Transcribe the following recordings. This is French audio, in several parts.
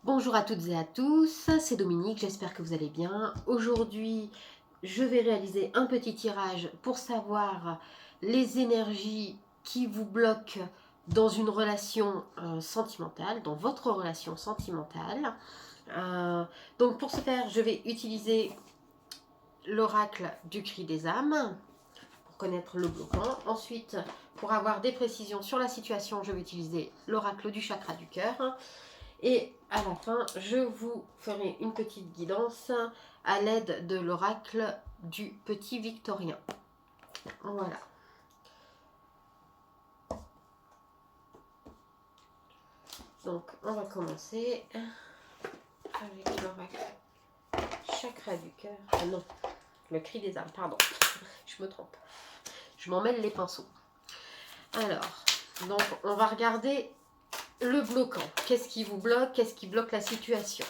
Bonjour à toutes et à tous, c'est Dominique, j'espère que vous allez bien. Aujourd'hui, je vais réaliser un petit tirage pour savoir les énergies qui vous bloquent dans une relation sentimentale, dans votre relation sentimentale. Donc pour ce faire, je vais utiliser l'oracle du cri des âmes pour connaître le bloquant. Ensuite, pour avoir des précisions sur la situation, je vais utiliser l'oracle du chakra du cœur. Et à la fin, je vous ferai une petite guidance à l'aide de l'oracle du petit Victorien. Voilà. Donc, on va commencer avec l'oracle chakra du cœur. Ah non, le cri des âmes, pardon. Je me trompe. Je m'en mêle les pinceaux. Alors, donc, on va regarder le bloquant. Qu'est-ce qui vous bloque? Qu'est-ce qui bloque la situation?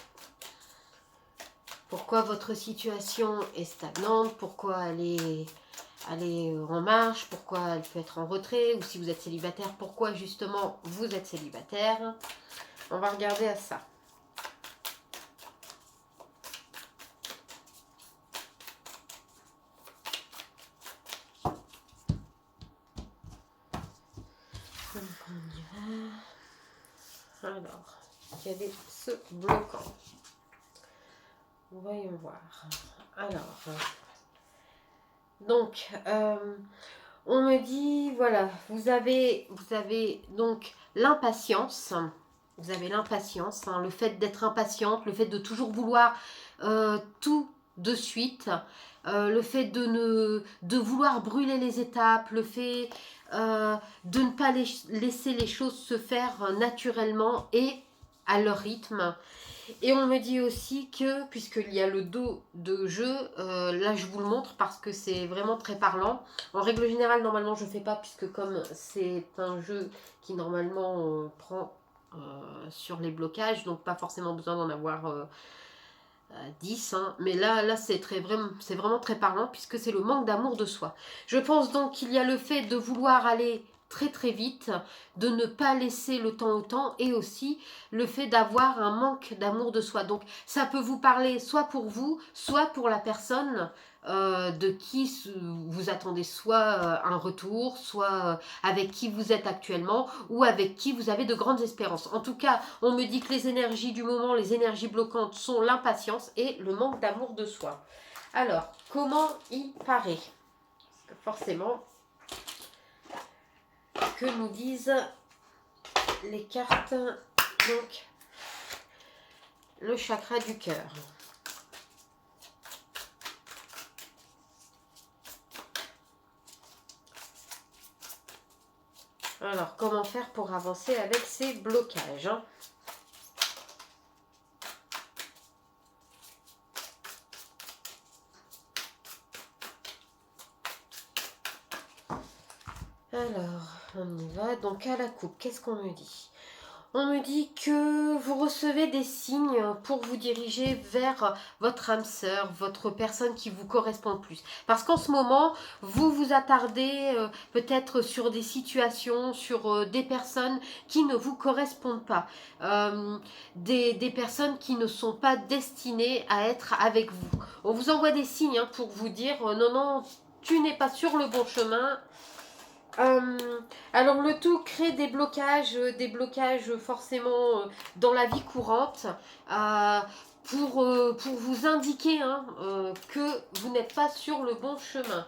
Pourquoi votre situation est stagnante? Pourquoi elle est en marche? Pourquoi elle peut être en retrait? Ou si vous êtes célibataire, pourquoi justement vous êtes célibataire? On va regarder à ça. Donc on y va. Alors, quel est ce bloquant? Voyons voir. Alors, donc, on me dit, voilà, vous avez donc l'impatience. Vous avez l'impatience, hein, le fait d'être impatiente, le fait de toujours vouloir tout de suite, le fait de vouloir brûler les étapes, le fait de ne pas laisser les choses se faire naturellement et à leur rythme. Et on me dit aussi que, puisqu'il y a le dos de jeu, là je vous le montre parce que c'est vraiment très parlant. En règle générale, normalement je ne fais pas, puisque comme c'est un jeu qui normalement prend sur les blocages, donc pas forcément besoin d'en avoir 10, hein. Mais là c'est vraiment très parlant, puisque c'est le manque d'amour de soi. Je pense donc qu'il y a le fait de vouloir aller très très vite, de ne pas laisser le temps au temps, et aussi le fait d'avoir un manque d'amour de soi. Donc ça peut vous parler soit pour vous, soit pour la personne de qui vous attendez soit un retour, soit avec qui vous êtes actuellement, ou avec qui vous avez de grandes espérances. En tout cas, on me dit que les énergies du moment, les énergies bloquantes sont l'impatience et le manque d'amour de soi. Alors, comment y paraît? Parce que forcément, que nous disent les cartes? Donc, le chakra du cœur. Alors, comment faire pour avancer avec ces blocages, hein? Alors, on y va. Donc, à la coupe, qu'est-ce qu'on me dit? On me dit que vous recevez des signes pour vous diriger vers votre âme sœur, votre personne qui vous correspond le plus. Parce qu'en ce moment, vous vous attardez peut-être sur des situations, sur des personnes qui ne vous correspondent pas. Des personnes qui ne sont pas destinées à être avec vous. On vous envoie des signes hein, pour vous dire non, non, tu n'es pas sur le bon chemin. Alors le tout crée des blocages forcément dans la vie courante pour vous indiquer hein, que vous n'êtes pas sur le bon chemin.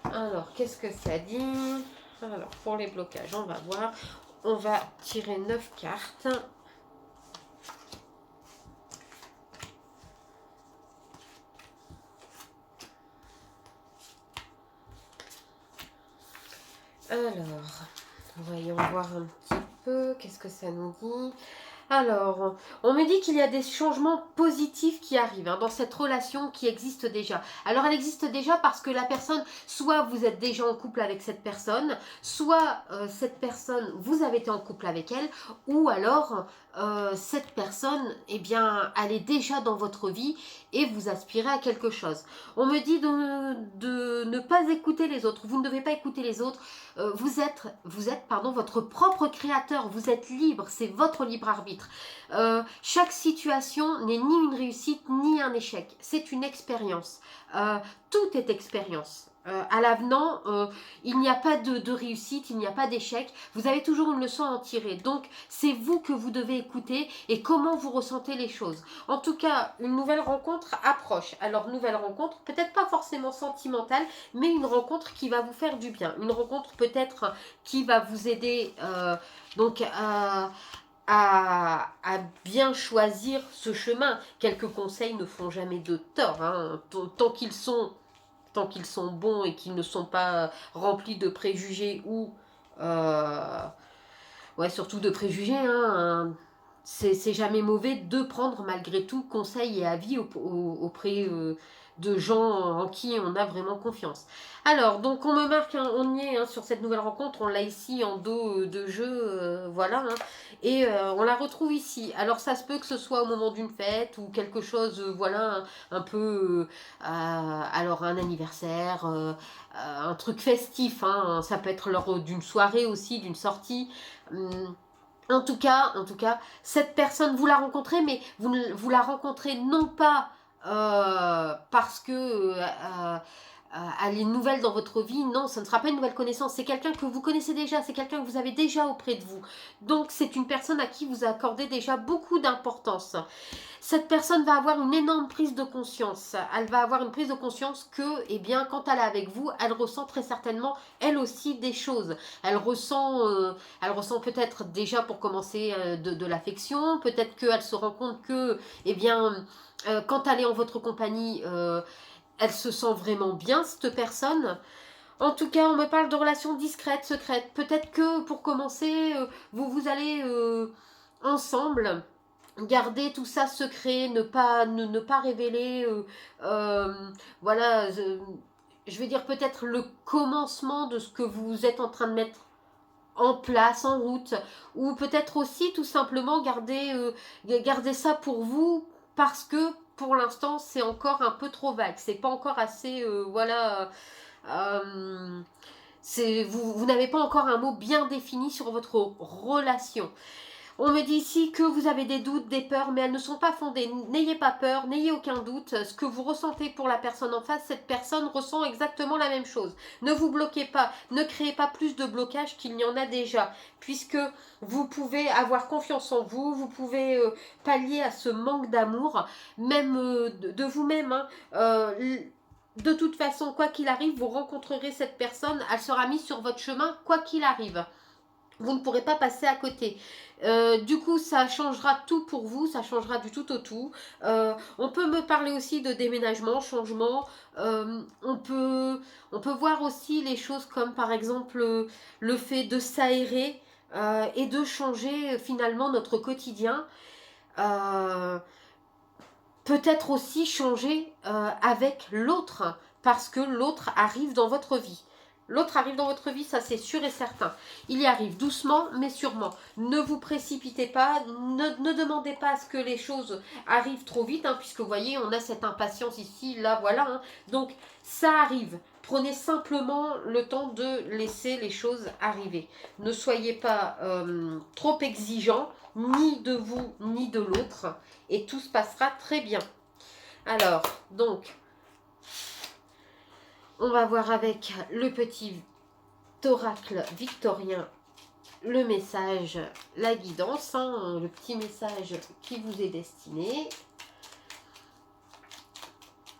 Alors qu'est-ce que ça dit? Alors pour les blocages, on va voir. On va tirer 9 cartes. Alors, voyons voir un petit peu, qu'est-ce que ça nous dit? Alors, on me dit qu'il y a des changements positifs qui arrivent hein, dans cette relation qui existe déjà. Alors, elle existe déjà parce que la personne, soit vous êtes déjà en couple avec cette personne, soit cette personne, vous avez été en couple avec elle, ou alors cette personne, eh bien, elle est déjà dans votre vie et vous aspirez à quelque chose. On me dit de ne pas écouter les autres. Vous ne devez pas écouter les autres. Vous êtes votre propre créateur. Vous êtes libre. C'est votre libre arbitre. Chaque situation n'est ni une réussite ni un échec. C'est une expérience. Tout est expérience. À l'avenant, il n'y a pas de réussite, il n'y a pas d'échec. Vous avez toujours une leçon à en tirer. Donc, c'est vous que vous devez écouter et comment vous ressentez les choses. En tout cas, une nouvelle rencontre approche. Alors, nouvelle rencontre, peut-être pas forcément sentimentale, mais une rencontre qui va vous faire du bien. Une rencontre peut-être qui va vous aider donc à bien choisir ce chemin. Quelques conseils ne font jamais de tort, hein, tant qu'ils sont bons et qu'ils ne sont pas remplis de préjugés ou ouais, surtout de préjugés, hein, c'est jamais mauvais de prendre malgré tout conseil et avis auprès de gens en qui on a vraiment confiance. Alors, donc on me marque, hein, on y est, hein, sur cette nouvelle rencontre, on l'a ici en dos de jeu, voilà, hein, et on la retrouve ici. Alors ça se peut que ce soit au moment d'une fête ou quelque chose, voilà, un peu, alors un anniversaire, un truc festif, hein, ça peut être lors d'une soirée aussi, d'une sortie. En tout cas, cette personne, vous la rencontrez, mais vous la rencontrez non pas parce que elle est nouvelle dans votre vie. Non, ça ne sera pas une nouvelle connaissance. C'est quelqu'un que vous connaissez déjà, c'est quelqu'un que vous avez déjà auprès de vous. Donc, c'est une personne à qui vous accordez déjà beaucoup d'importance. Cette personne va avoir une énorme prise de conscience. Elle va avoir une prise de conscience que, eh bien, quand elle est avec vous, elle ressent très certainement, elle aussi, des choses. Elle ressent peut-être déjà, pour commencer, de l'affection. Peut-être qu'elle se rend compte que, eh bien, quand elle est en votre compagnie, elle se sent vraiment bien, cette personne. En tout cas, on me parle de relations discrètes, secrètes. Peut-être que, pour commencer, vous allez ensemble garder tout ça secret, ne pas révéler, voilà, je vais dire peut-être le commencement de ce que vous êtes en train de mettre en place, en route, ou peut-être aussi tout simplement garder ça pour vous parce que pour l'instant c'est encore un peu trop vague, c'est pas encore assez, voilà, euh, vous n'avez pas encore un mot bien défini sur votre relation. On me dit ici que vous avez des doutes, des peurs, mais elles ne sont pas fondées. N'ayez pas peur, n'ayez aucun doute. Ce que vous ressentez pour la personne en face, cette personne ressent exactement la même chose. Ne vous bloquez pas, ne créez pas plus de blocage qu'il n'y en a déjà, puisque vous pouvez avoir confiance en vous, vous pouvez pallier à ce manque d'amour, même de vous-même, hein. De toute façon, quoi qu'il arrive, vous rencontrerez cette personne, elle sera mise sur votre chemin, quoi qu'il arrive. Vous ne pourrez pas passer à côté. Du coup, ça changera tout pour vous, ça changera du tout au tout. On peut me parler aussi de déménagement, changement. On peut voir aussi les choses comme par exemple le fait de s'aérer et de changer finalement notre quotidien. Peut-être aussi changer avec l'autre parce que l'autre arrive dans votre vie. L'autre arrive dans votre vie, ça c'est sûr et certain. Il y arrive doucement mais sûrement. Ne vous précipitez pas, ne demandez pas à ce que les choses arrivent trop vite, hein, puisque vous voyez, on a cette impatience ici, là, voilà. Hein. Donc ça arrive. Prenez simplement le temps de laisser les choses arriver. Ne soyez pas trop exigeant, ni de vous, ni de l'autre, et tout se passera très bien. Alors, donc, on va voir avec le petit oracle victorien le message, la guidance, hein, le petit message qui vous est destiné.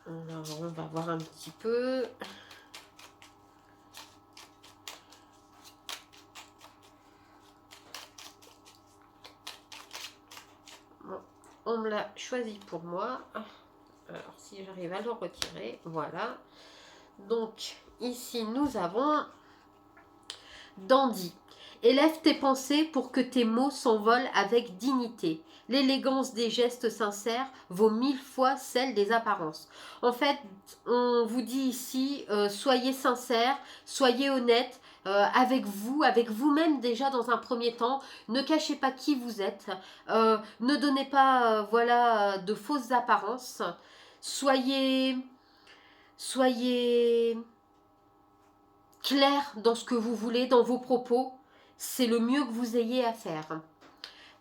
Alors, on va voir un petit peu. Bon, on me l'a choisi pour moi. Alors, si j'arrive à le retirer, voilà. Donc, ici, nous avons Dandy. Élève tes pensées pour que tes mots s'envolent avec dignité. L'élégance des gestes sincères vaut 1000 fois celle des apparences. En fait, on vous dit ici, soyez sincère, soyez honnête, avec vous, avec vous-même déjà dans un premier temps. Ne cachez pas qui vous êtes. Ne donnez pas voilà, de fausses apparences. Soyez clair dans ce que vous voulez, dans vos propos. C'est le mieux que vous ayez à faire.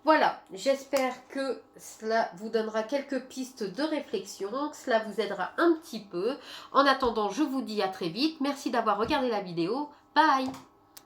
Voilà, j'espère que cela vous donnera quelques pistes de réflexion, que cela vous aidera un petit peu. En attendant, je vous dis à très vite. Merci d'avoir regardé la vidéo. Bye!